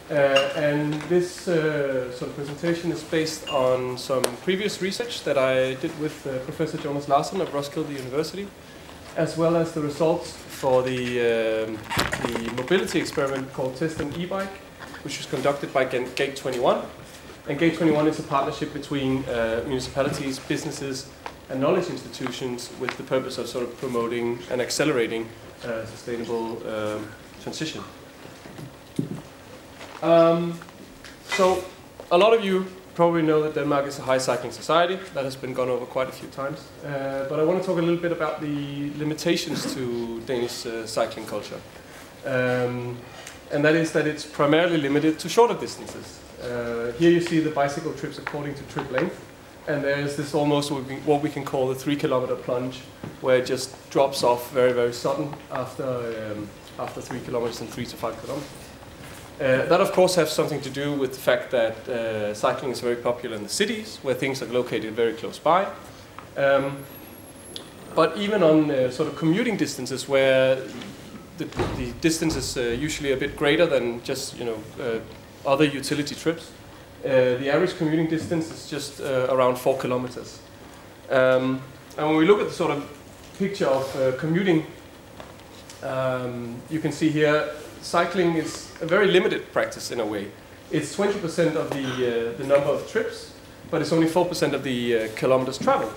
And this sort of presentation is based on some previous research that I did with Professor Jonas Larsson of Roskilde University, as well as the results for the mobility experiment called Test and Evite, which was conducted by Gate 21. And Gate 21 is a partnership between municipalities, businesses, and knowledge institutions with the purpose of sort of promoting and accelerating sustainable transition. So a lot of you probably know that Denmark is a high cycling society. That has been gone over quite a few times. But I want to talk a little bit about the limitations to Danish cycling culture. And that is that it's primarily limited to shorter distances. Here you see the bicycle trips according to trip length. And there's this almost what we can call the 3-kilometer plunge, where it just drops off very, very sudden after 3 kilometers and 3 to 5 kilometers. That of course has something to do with the fact that cycling is very popular in the cities, where things are located very close by. But even on sort of commuting distances, where the distance is usually a bit greater than just other utility trips, the average commuting distance is just around 4 kilometers. And when we look at the sort of picture of commuting, you can see here cycling is a very limited practice in a way. It's 20% of the number of trips, but it's only 4% of the kilometers traveled.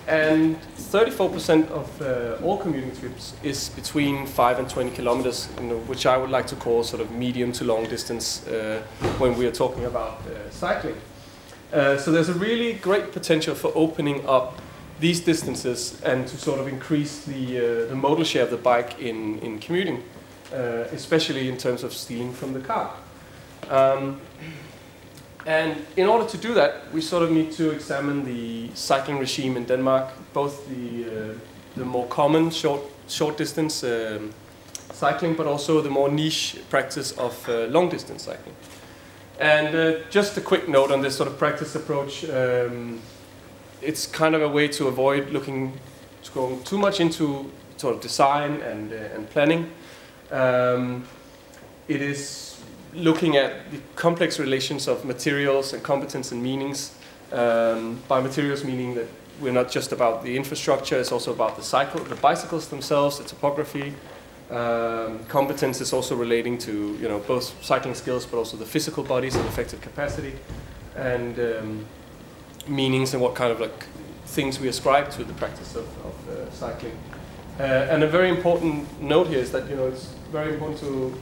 And 34% of all commuting trips is between 5 and 20 kilometers, which I would like to call sort of medium to long distance when we are talking about cycling. So there's a really great potential for opening up these distances and to sort of increase the modal share of the bike in commuting, especially in terms of stealing from the car. And in order to do that, we sort of need to examine the cycling regime in Denmark, both the more common short distance cycling, but also the more niche practice of long distance cycling. And just a quick note on this sort of practice approach. It's kind of a way to avoid going too much into sort of design and planning. It is looking at the complex relations of materials and competence and meanings. By materials meaning that we're not just about the infrastructure, it's also about the bicycles themselves, the topography. Competence is also relating to both cycling skills but also the physical bodies and effective capacity, and meanings and what kind of things we ascribe to the practice of cycling. And a very important note here is that it's very important to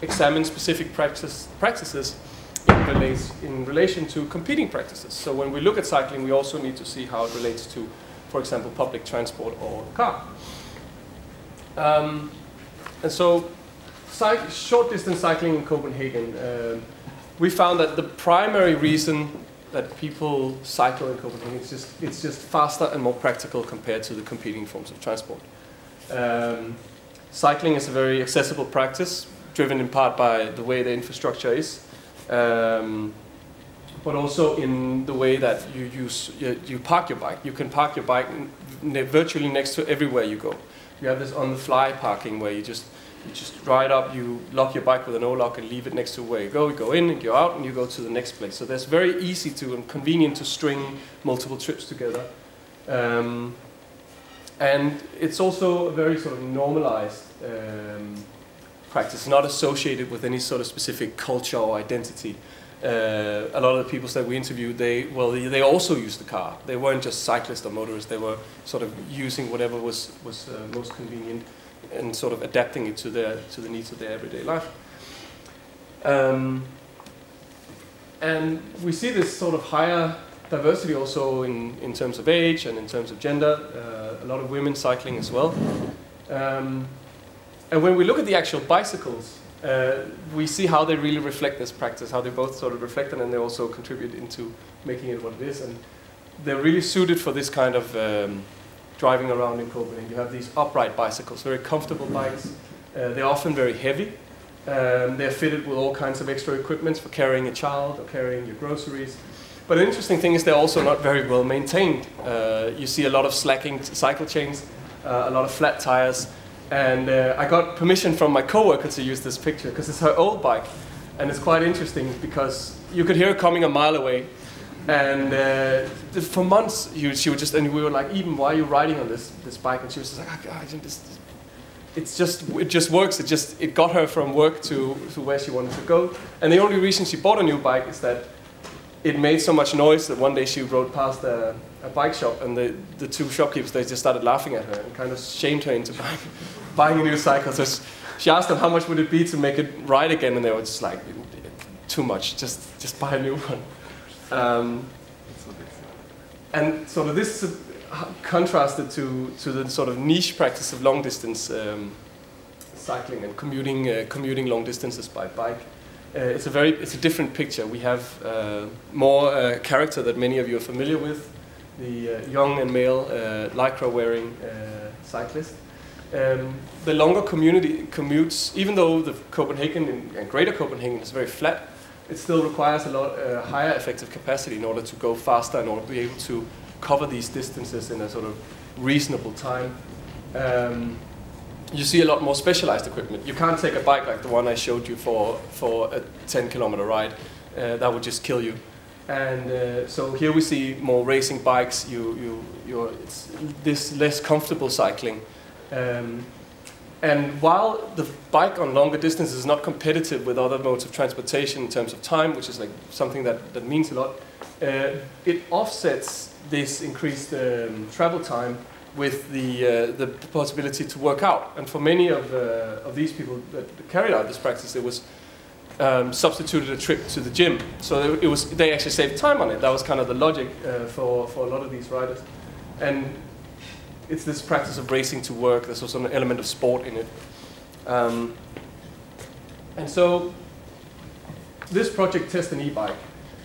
examine specific practices in relation to competing practices. So when we look at cycling, we also need to see how it relates to, for example, public transport or car. And so short distance cycling in Copenhagen, we found that the primary reason that people cycle in Copenhagen is it's just faster and more practical compared to the competing forms of transport. Cycling is a very accessible practice, driven in part by the way the infrastructure is, but also in the way that you park your bike. You can park your bike virtually next to everywhere you go. You have this on-the-fly parking where you just ride up, you lock your bike with an O-lock and leave it next to where you go in and go out and you go to the next place. So that's very easy and convenient to string multiple trips together. And it's also a very sort of normalized practice, not associated with any sort of specific culture or identity. A lot of the people that we interviewed, they also used the car. They weren't just cyclists or motorists. They were sort of using whatever was most convenient and sort of adapting it to the needs of their everyday life. And we see this sort of higher diversity also in terms of age and in terms of gender. A lot of women cycling as well. And when we look at the actual bicycles, we see how they really reflect this practice, how they both sort of reflect it and they also contribute into making it what it is. And they're really suited for this kind of driving around in Copenhagen. You have these upright bicycles, very comfortable bikes. They're often very heavy. They're fitted with all kinds of extra equipment for carrying a child or carrying your groceries. But an interesting thing is they're also not very well maintained. You see a lot of slacking cycle chains, a lot of flat tires, And I got permission from my coworker to use this picture because it's her old bike. And it's quite interesting because you could hear her coming a mile away. And for months, she would just, and we were like, "Eben, why are you riding on this bike?" And she was just like, it just works. It got her from work to where she wanted to go. And the only reason she bought a new bike is that it made so much noise that one day she rode past a bike shop, and the two shopkeepers, they just started laughing at her and kind of shamed her into buying a new cycle. So she asked them how much would it be to make it ride again, and they were just like, "Too much. Just buy a new one." And sort of this contrasted to the sort of niche practice of long distance cycling and commuting long distances by bike. It's a different picture. We have more character that many of you are familiar with, the young and male lycra wearing cyclist. The longer commutes, even though the Copenhagen and Greater Copenhagen is very flat, it still requires a lot higher effective capacity in order to go faster, in order to be able to cover these distances in a sort of reasonable time. You see a lot more specialized equipment. You can't take a bike like the one I showed you for a 10-kilometer ride. That would just kill you. And so here we see more racing bikes. It's this less comfortable cycling. And while the bike on longer distances is not competitive with other modes of transportation in terms of time, which is like something that means a lot, it offsets this increased travel time with the possibility to work out. And for many of these people that carried out this practice, it was substituted a trip to the gym. So they actually saved time on it. That was kind of the logic for a lot of these riders. And it's this practice of racing to work. There's also an element of sport in it. And so this project, Test an E-Bike,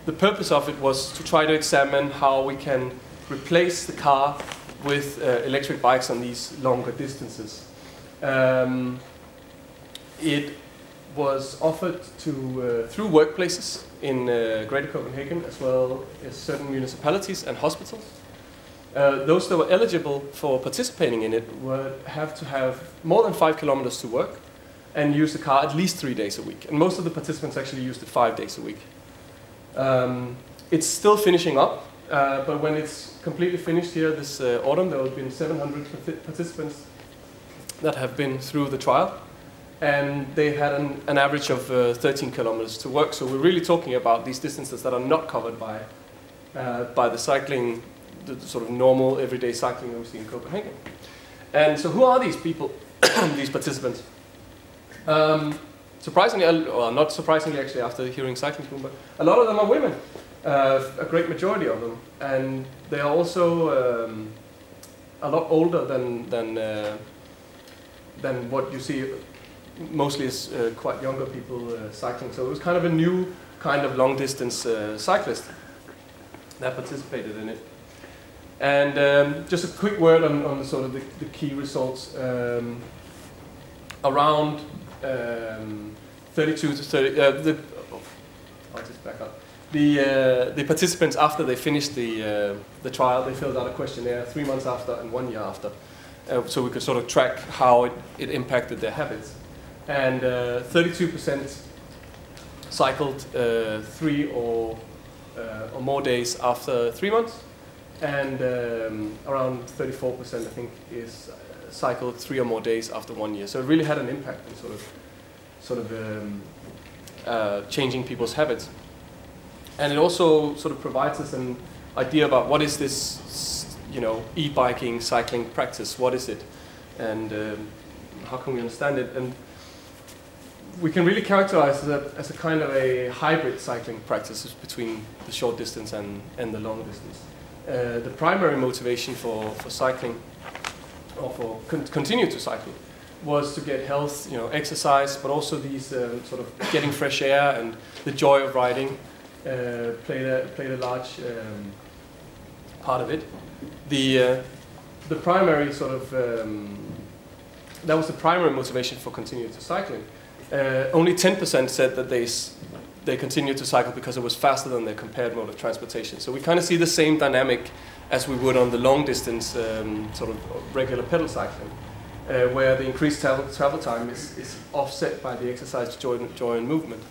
the purpose of it was to try to examine how we can replace the car with electric bikes on these longer distances. It was offered through workplaces in Greater Copenhagen, as well as certain municipalities and hospitals. Those that were eligible for participating in it would have to have more than 5 kilometers to work and use the car at least 3 days a week. And most of the participants actually used it 5 days a week. It's still finishing up, but when it's completely finished here this autumn, there will have been 700 participants that have been through the trial. And they had an average of 13 kilometers to work. So we're really talking about these distances that are not covered by the cycling, the sort of normal everyday cycling that we see in Copenhagen. And so who are these people, these participants? Surprisingly, well, not surprisingly actually after hearing cycling school, but a lot of them are women, a great majority of them. And they are also a lot older than what you see mostly is quite younger people cycling. So it was kind of a new kind of long distance cyclist that participated in it. And just a quick word on the sort of the key results. Around 32 to 30, I'll just back up. The participants, after they finished the trial, they filled out a questionnaire 3 months after and 1 year after. So we could sort of track how it impacted their habits. And 32% cycled 3 or more days after 3 months. And around 34%, I think, is cycled 3 or more days after 1 year. So it really had an impact in sort of changing people's habits. And it also sort of provides us an idea about what is this, e-biking, cycling practice. What is it, and how can we understand it? And we can really characterize it as a kind of a hybrid cycling practice between the short distance and the long distance. The primary motivation for cycling, or for continue to cycle, was to get health, exercise, but also these sort of getting fresh air and the joy of riding played a large part of it. The primary sort of that was the primary motivation for continuing to cycling. Only 10% said that they continued to cycle because it was faster than their compared mode of transportation. So we kind of see the same dynamic as we would on the long distance sort of regular pedal cycling. where the increased travel time is offset by the exercise, joy and movement.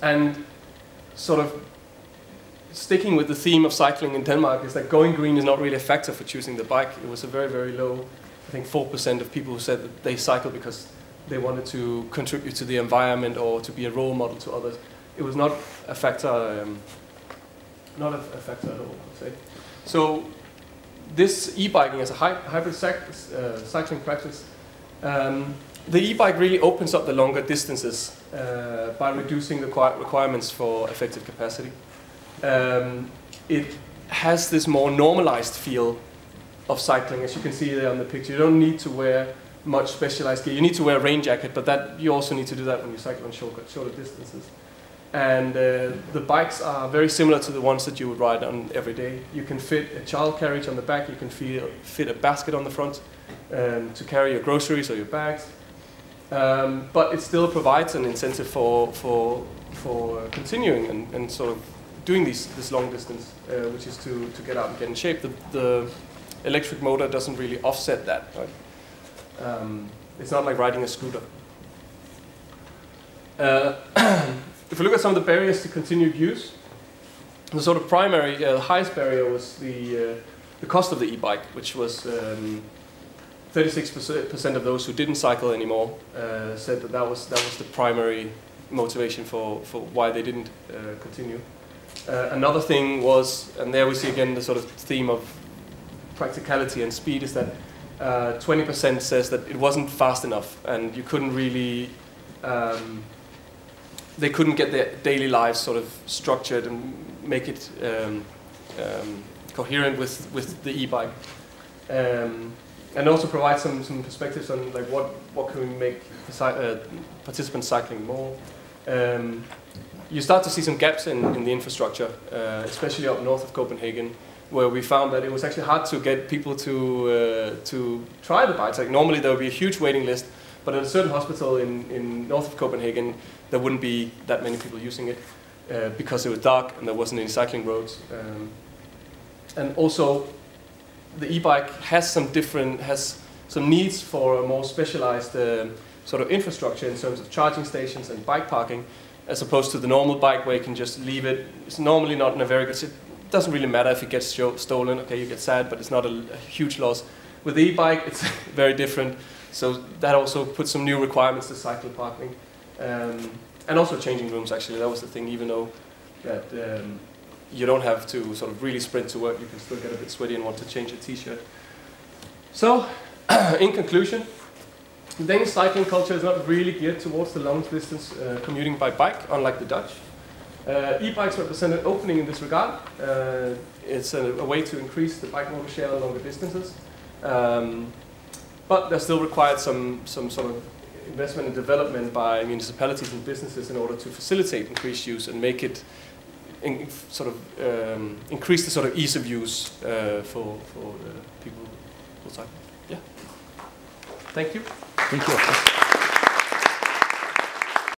And sort of sticking with the theme of cycling in Denmark is that going green is not really a factor for choosing the bike. It was a very, very low, I think 4% of people who said that they cycle because they wanted to contribute to the environment or to be a role model to others. It was not a factor, not a factor at all, I'd say. So this e-biking as a hybrid cycling practice, the e-bike really opens up the longer distances by reducing the requirements for effective capacity. It has this more normalized feel of cycling, as you can see there on the picture. You don't need to wear much specialized gear. You need to wear a rain jacket, but that you also need to do that when you cycle on shorter distances. And the bikes are very similar to the ones that you would ride on every day. You can fit a child carriage on the back. You can fit a basket on the front to carry your groceries or your bags. But it still provides an incentive for continuing and sort of doing this long distance, which is to get out and get in shape. The electric motor doesn't really offset that, right? It's not like riding a scooter. If we look at some of the barriers to continued use, the sort of primary, the highest barrier was the cost of the e-bike, which was 36% of those who didn't cycle anymore said that was the primary motivation for why they didn't continue. Another thing was, and there we see again the sort of theme of practicality and speed, is that 20% says that it wasn't fast enough and you couldn't really, they couldn't get their daily lives sort of structured and make it coherent with the e-bike. And also provide some perspectives on like what can we make participants cycling more. You start to see some gaps in the infrastructure, especially up north of Copenhagen, where we found that it was actually hard to get people to try the bikes. Like normally there would be a huge waiting list, but at a certain hospital in north of Copenhagen, there wouldn't be that many people using it because it was dark and there wasn't any cycling roads. And also, the e-bike has some needs for a more specialized sort of infrastructure in terms of charging stations and bike parking, as opposed to the normal bike where you can just leave it. It's normally not in a very good. It doesn't really matter if it gets stolen. Okay, you get sad, but it's not a huge loss. With the e-bike, it's very different. So that also puts some new requirements to cycle parking, and also changing rooms. Actually, that was the thing. Even though that you don't have to sort of really sprint to work, you can still get a bit sweaty and want to change your t-shirt. So, in conclusion, the Danish cycling culture is not really geared towards the long distance commuting by bike, unlike the Dutch. E-bikes represent an opening in this regard. It's a way to increase the bike motor share on longer distances. But there still required some sort of investment and development by municipalities and businesses in order to facilitate increased use and make it increase the sort of ease of use for people who cycle. Yeah. Thank you. Thank you.